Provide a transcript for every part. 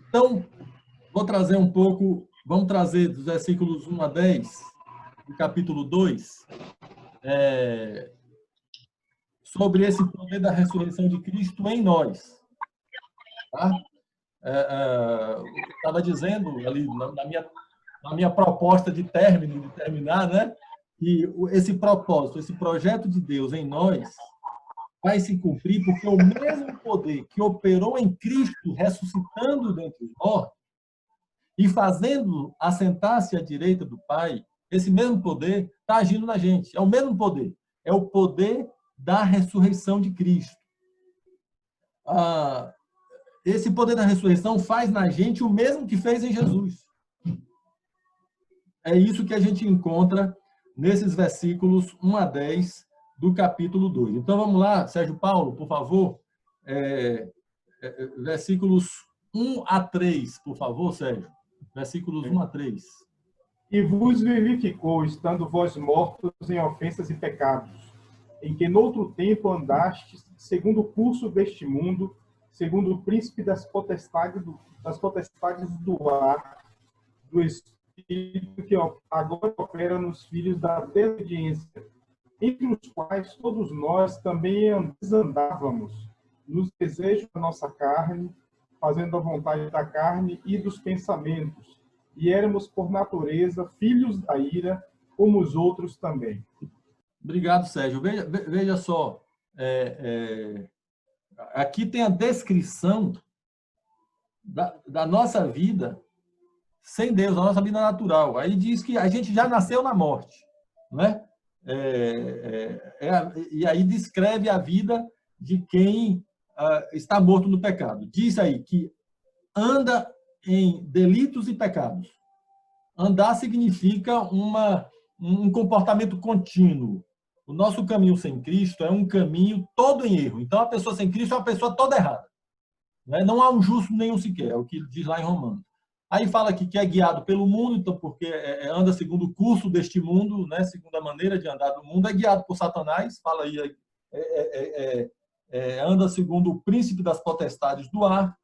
Então, vou trazer um pouco, vamos trazer dos versículos 1 a 10, do capítulo 2, sobre esse poder da ressurreição de Cristo em nós. Tá? Estava dizendo ali na minha proposta de término, de terminar, né? Que esse propósito, esse projeto de Deus em nós vai se cumprir porque o mesmo poder que operou em Cristo, ressuscitando dentre os mortos e fazendo assentar-se à direita do Pai, esse mesmo poder está agindo na gente. É o mesmo poder. É o poder da ressurreição de Cristo. Esse poder da ressurreição faz na gente o mesmo que fez em Jesus. É isso que a gente encontra nesses versículos 1 a 10 do capítulo 2. Então, vamos lá, Sérgio Paulo, por favor. Versículos 1 a 3, por favor, Sérgio. Versículos 1 a 3. E vos vivificou, estando vós mortos em ofensas e pecados, em que noutro tempo andastes, segundo o curso deste mundo, segundo o príncipe das potestades do ar, do Espírito que agora opera nos filhos da desobediência, entre os quais todos nós também andávamos, nos desejos da nossa carne, fazendo a vontade da carne e dos pensamentos, e éramos, por natureza, filhos da ira, como os outros também. Obrigado, Sérgio. Veja só, aqui tem a descrição da nossa vida sem Deus, a nossa vida natural. Aí diz que a gente já nasceu na morte, né? E aí descreve a vida de quem está morto no pecado. Diz aí que anda em delitos e pecados. Andar significa um comportamento contínuo. O nosso caminho sem Cristo é um caminho todo em erro. Então, a pessoa sem Cristo é uma pessoa toda errada. Não há um justo nenhum sequer, é o que diz lá em Romanos. Aí fala aqui que é guiado pelo mundo, então porque anda segundo o curso deste mundo, né? Segundo a maneira de andar do mundo, é guiado por Satanás, fala aí, anda segundo o príncipe das potestades do ar,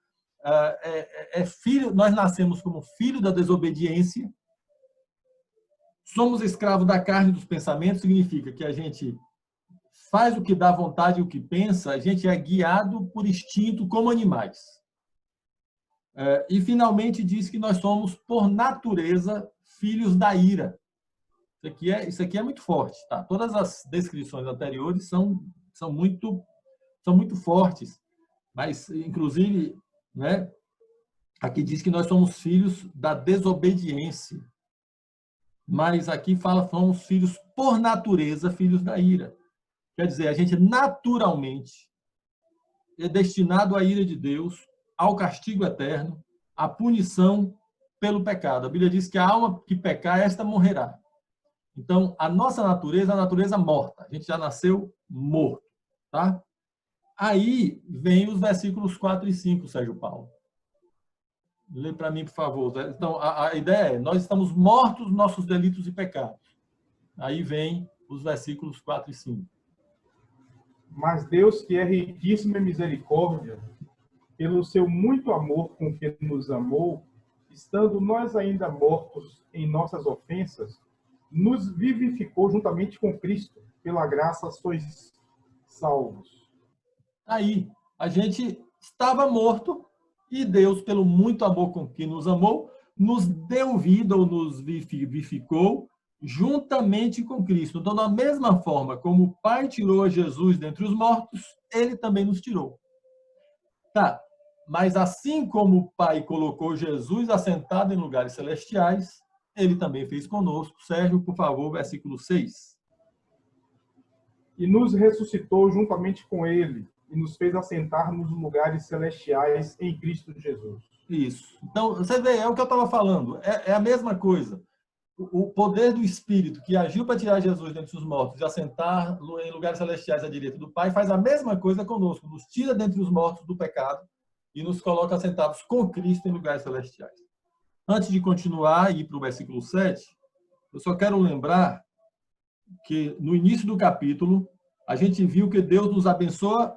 filho, nós nascemos como filho da desobediência, somos escravos da carne e dos pensamentos, significa que a gente faz o que dá vontade e o que pensa, a gente é guiado por instinto como animais. E, finalmente, diz que nós somos, por natureza, filhos da ira. Isso aqui é muito forte. Tá? Todas as descrições anteriores são muito fortes. Mas, inclusive, né, aqui diz que nós somos filhos da desobediência. Mas aqui fala que somos filhos, por natureza, filhos da ira. Quer dizer, a gente naturalmente é destinado à ira de Deus, ao castigo eterno, à punição pelo pecado. A Bíblia diz que a alma que pecar, esta morrerá. Então, a nossa natureza é a natureza morta. A gente já nasceu morto. Tá? Aí vem os versículos 4 e 5, Sérgio Paulo. Lê para mim, por favor. Então, a ideia é, nós estamos mortos nos nossos delitos e pecados. Aí vem os versículos 4 e 5. Mas Deus, que é riquíssimo em misericórdia, pelo seu muito amor com que nos amou, estando nós ainda mortos em nossas ofensas, nos vivificou juntamente com Cristo. Pela graça sois salvos. Aí, a gente estava morto e Deus, pelo muito amor com que nos amou, nos deu vida ou nos vivificou juntamente com Cristo. Então, da mesma forma como o Pai tirou a Jesus dentre os mortos, ele também nos tirou. Tá, mas assim como o Pai colocou Jesus assentado em lugares celestiais, ele também fez conosco. Sérgio, por favor, versículo 6. E nos ressuscitou juntamente com ele, e nos fez assentar nos lugares celestiais em Cristo Jesus. Isso. Então, você vê, é o que eu estava falando. É a mesma coisa. O poder do Espírito que agiu para tirar Jesus dentre os mortos e assentar em lugares celestiais à direita do Pai, faz a mesma coisa conosco. Nos tira dentre os mortos do pecado e nos coloca assentados com Cristo em lugares celestiais. Antes de continuar e ir para o versículo 7, eu só quero lembrar que no início do capítulo, a gente viu que Deus nos abençoa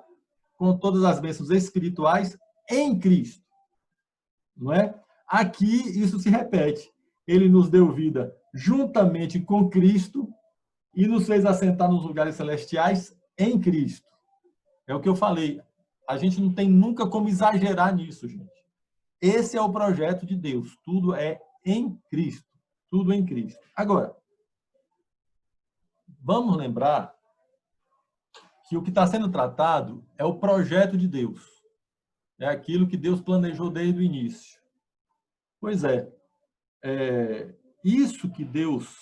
com todas as bênçãos espirituais em Cristo. não é? Aqui isso se repete. Ele nos deu vida juntamente com Cristo e nos fez assentar nos lugares celestiais em Cristo. É o que eu falei. A gente não tem nunca como exagerar nisso, gente. Esse é o projeto de Deus. Tudo é em Cristo. Tudo em Cristo. Agora, vamos lembrar que o que está sendo tratado é o projeto de Deus. É aquilo que Deus planejou desde o início. Pois é, isso que Deus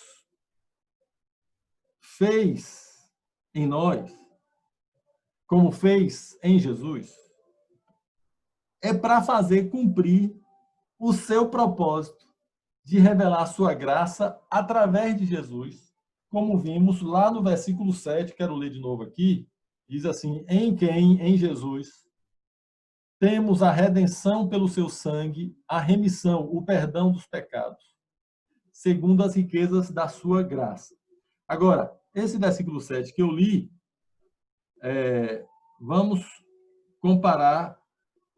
fez em nós, como fez em Jesus, é para fazer cumprir o seu propósito de revelar a sua graça através de Jesus, como vimos lá no versículo 7, quero ler de novo aqui, diz assim: em quem, em Jesus, temos a redenção pelo seu sangue, a remissão, o perdão dos pecados, segundo as riquezas da sua graça. Agora, esse versículo 7 que eu li, vamos comparar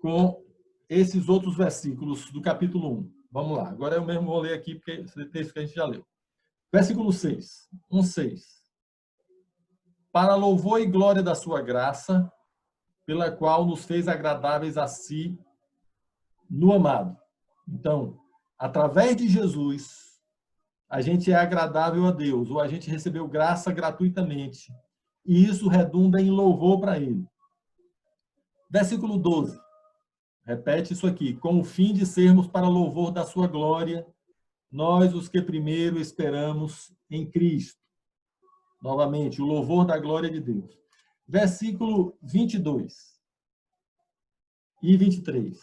com esses outros versículos do capítulo 1. Vamos lá, agora eu mesmo vou ler aqui, porque esse texto que a gente já leu. Versículo 6, 1:6. Para louvor e glória da sua graça, pela qual nos fez agradáveis a si no amado. Então, através de Jesus, a gente é agradável a Deus, ou a gente recebeu graça gratuitamente, e isso redunda em louvor para Ele. Versículo 12. Repete isso aqui: com o fim de sermos para louvor da sua glória, nós os que primeiro esperamos em Cristo. Novamente, o louvor da glória de Deus. Versículo 22 e 23.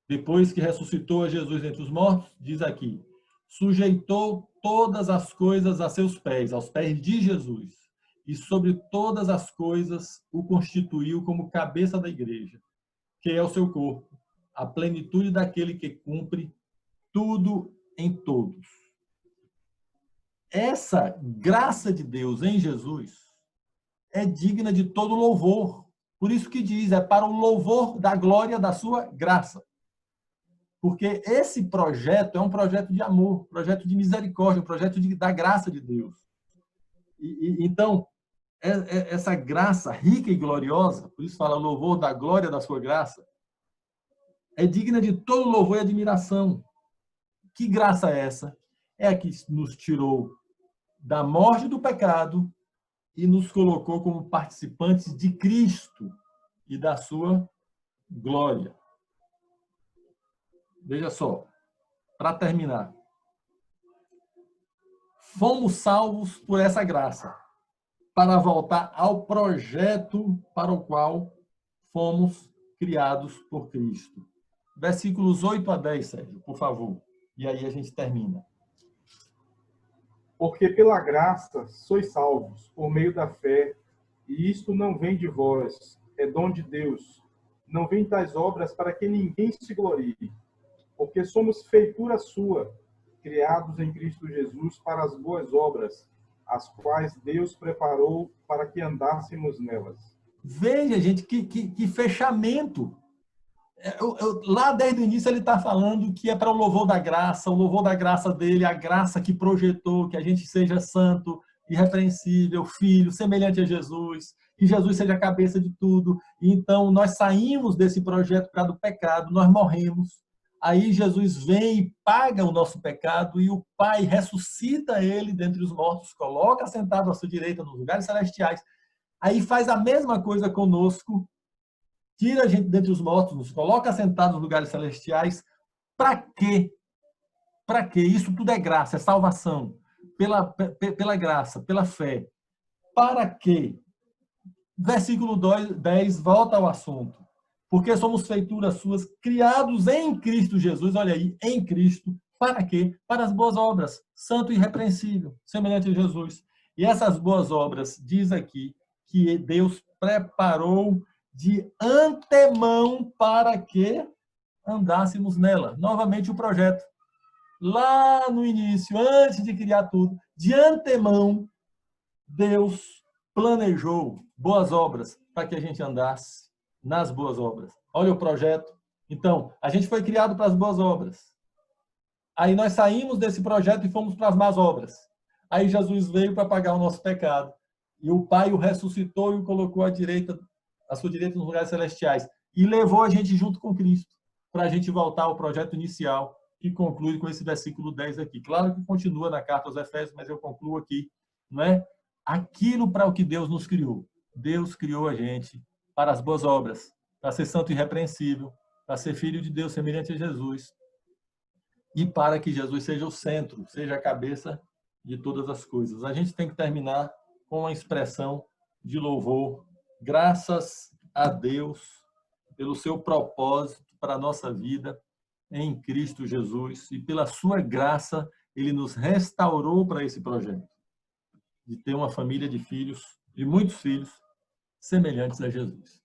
Depois que ressuscitou a Jesus entre os mortos, diz aqui: sujeitou todas as coisas a seus pés, aos pés de Jesus, e sobre todas as coisas o constituiu como cabeça da igreja, que é o seu corpo, a plenitude daquele que cumpre tudo em todos. Essa graça de Deus em Jesus é digna de todo louvor. Por isso que diz, é para o louvor da glória da sua graça. Porque esse projeto é um projeto de amor, projeto de misericórdia, um projeto da graça de Deus. Então, essa graça rica e gloriosa, por isso fala louvor da glória da sua graça, é digna de todo louvor e admiração. Que graça é essa? É a que nos tirou da morte do pecado e nos colocou como participantes de Cristo e da sua glória. Veja só, para terminar. Fomos salvos por essa graça, para voltar ao projeto para o qual fomos criados por Cristo. Versículos 8 a 10, Sérgio, por favor. E aí a gente termina. Porque pela graça sois salvos, por meio da fé, e isto não vem de vós, é dom de Deus. Não vem tais obras para que ninguém se glorie, porque somos feitura sua, criados em Cristo Jesus para as boas obras, as quais Deus preparou para que andássemos nelas. Veja, gente, que fechamento. Lá desde o início ele está falando que é para o louvor da graça dele, a graça que projetou que a gente seja santo, irrepreensível, filho, semelhante a Jesus, que Jesus seja a cabeça de tudo. E então nós saímos desse projeto por causa do pecado, nós morremos. Aí Jesus vem e paga o nosso pecado e o Pai ressuscita ele dentre os mortos, coloca sentado à sua direita nos lugares celestiais. Aí faz a mesma coisa conosco, tira a gente dentre os mortos, nos coloca sentados nos lugares celestiais. Para quê? Para quê? Isso tudo é graça, é salvação. Pela graça, pela fé. Para quê? Versículo 10 volta ao assunto. Porque somos feituras suas, criados em Cristo Jesus, olha aí, em Cristo. Para quê? Para as boas obras, santo e irrepreensível, semelhante a Jesus. E essas boas obras, diz aqui, que Deus preparou de antemão para que andássemos nela. Novamente o projeto. Lá no início, antes de criar tudo, de antemão, Deus planejou boas obras para que a gente andasse nas boas obras. Olha o projeto, Então, a gente foi criado para as boas obras. Aí nós saímos desse projeto e fomos para as más obras. Aí Jesus veio para pagar o nosso pecado. E o Pai o ressuscitou e o colocou à sua direita nos lugares celestiais. E levou a gente junto com Cristo, para a gente voltar ao projeto inicial, que conclui com esse versículo 10 aqui. Claro que continua na carta aos Efésios, mas eu concluo aqui, não é? Aquilo para o que Deus nos criou. Deus criou a gente para as boas obras, para ser santo e irrepreensível, para ser filho de Deus semelhante a Jesus, e para que Jesus seja o centro, seja a cabeça de todas as coisas. A gente tem que terminar com uma expressão de louvor. Graças a Deus pelo seu propósito para a nossa vida em Cristo Jesus, e pela sua graça ele nos restaurou para esse projeto de ter uma família de filhos, de muitos filhos semelhantes a Jesus.